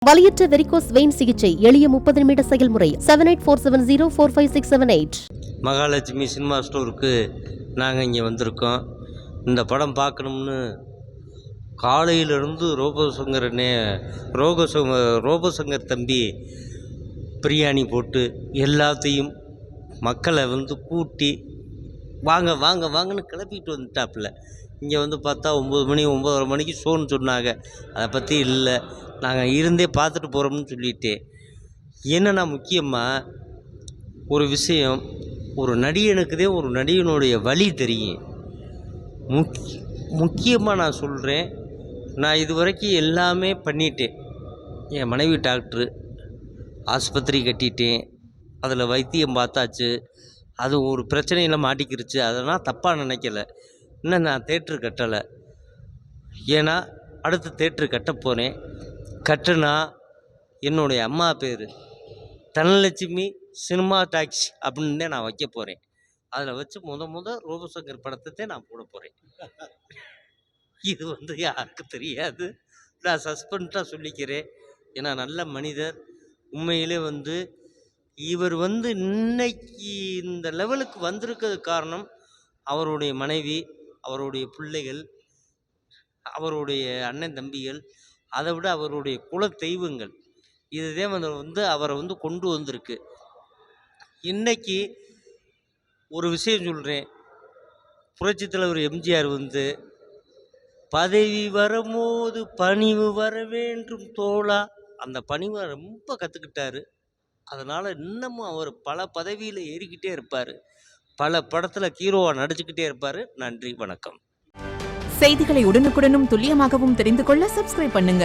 வலியற்ற varicose vein சிகிச்சை எளிய 30 நிமிட செயல்முறை 7847045678. மகாலட்சுமி சினிமா ஸ்டோருக்கு நாங்கள் இங்கே வந்திருக்கோம். இந்த படம் பார்க்கணும்னு காலையிலேருந்து ரோபோசங்கர் தம்பி பிரியாணி போட்டு எல்லாத்தையும் மக்களை கூட்டி வாங்க வாங்க வாங்கன்னு கிளப்பிட்டு வந்துட்டாப்புல. இங்கே பார்த்தா 9 மணி 9:30 மணிக்கு ஷோன்னு சொன்னாங்க. அதை பற்றி இல்லை, நாங்கள் இருந்தே பார்த்துட்டு போகிறோம்னு சொல்லிட்டேன். என்னென்னா முக்கியமாக ஒரு விஷயம், ஒரு நடிகனுக்குதே ஒரு நடிகனுடைய வழி தெரியும். முக்கியமாக நான் சொல்கிறேன், நான் இது வரைக்கும் எல்லாமே பண்ணிட்டேன். என் மனைவி டாக்டரு, ஆஸ்பத்திரி கட்டிட்டேன், அதில் வைத்தியம் பார்த்தாச்சு, அது ஒரு பிரச்சனையில் மாட்டிக்கிருச்சு. அதெல்லாம் தப்பாக நினைக்கல. இன்னும் நான் தேட்ரு கட்டலை. ஏன்னா அடுத்து தேட்ரு கட்ட போகிறேன். கட்டுனா என்னுடைய அம்மா பேர் தனலட்சுமி சினிமா டாக்ஸ் அப்படின்னு நான் வைக்க போகிறேன். அதில் வச்சு முத ரோபோசங்கர் படத்தை நான் போட போகிறேன். இது யாருக்கும் தெரியாது, நான் சஸ்பென்ஸாக சொல்லிக்கிறேன். ஏன்னா நல்ல மனிதர். உண்மையிலே இவர் இன்னைக்கு இந்த லெவலுக்கு வந்திருக்கிறது காரணம் அவருடைய மனைவி, அவருடைய பிள்ளைகள், அவருடைய அண்ணன் தம்பிகள், அதை விட அவருடைய குல தெய்வங்கள். இதுதே அவரை கொண்டு வந்திருக்கு. இன்னைக்கு ஒரு விஷயம் சொல்கிறேன், புரட்சித் தலைவர் எம்ஜிஆர் பதவி வரும்போது பணிவு வர வேண்டும் தோழா, அந்த பணிவை ரொம்ப கற்றுக்கிட்டாரு. அதனால் இன்னமும் அவர் பல பதவியில் ஏறிக்கிட்டே இருப்பார், பல படத்தில் ஹீரோவாக நடிச்சுக்கிட்டே இருப்பார். நன்றி, வணக்கம். செய்திகளை உடனுக்குடனும் துல்லியமாகவும் தெரிந்து கொள்ள சப்ஸ்கிரைப் பண்ணுங்க.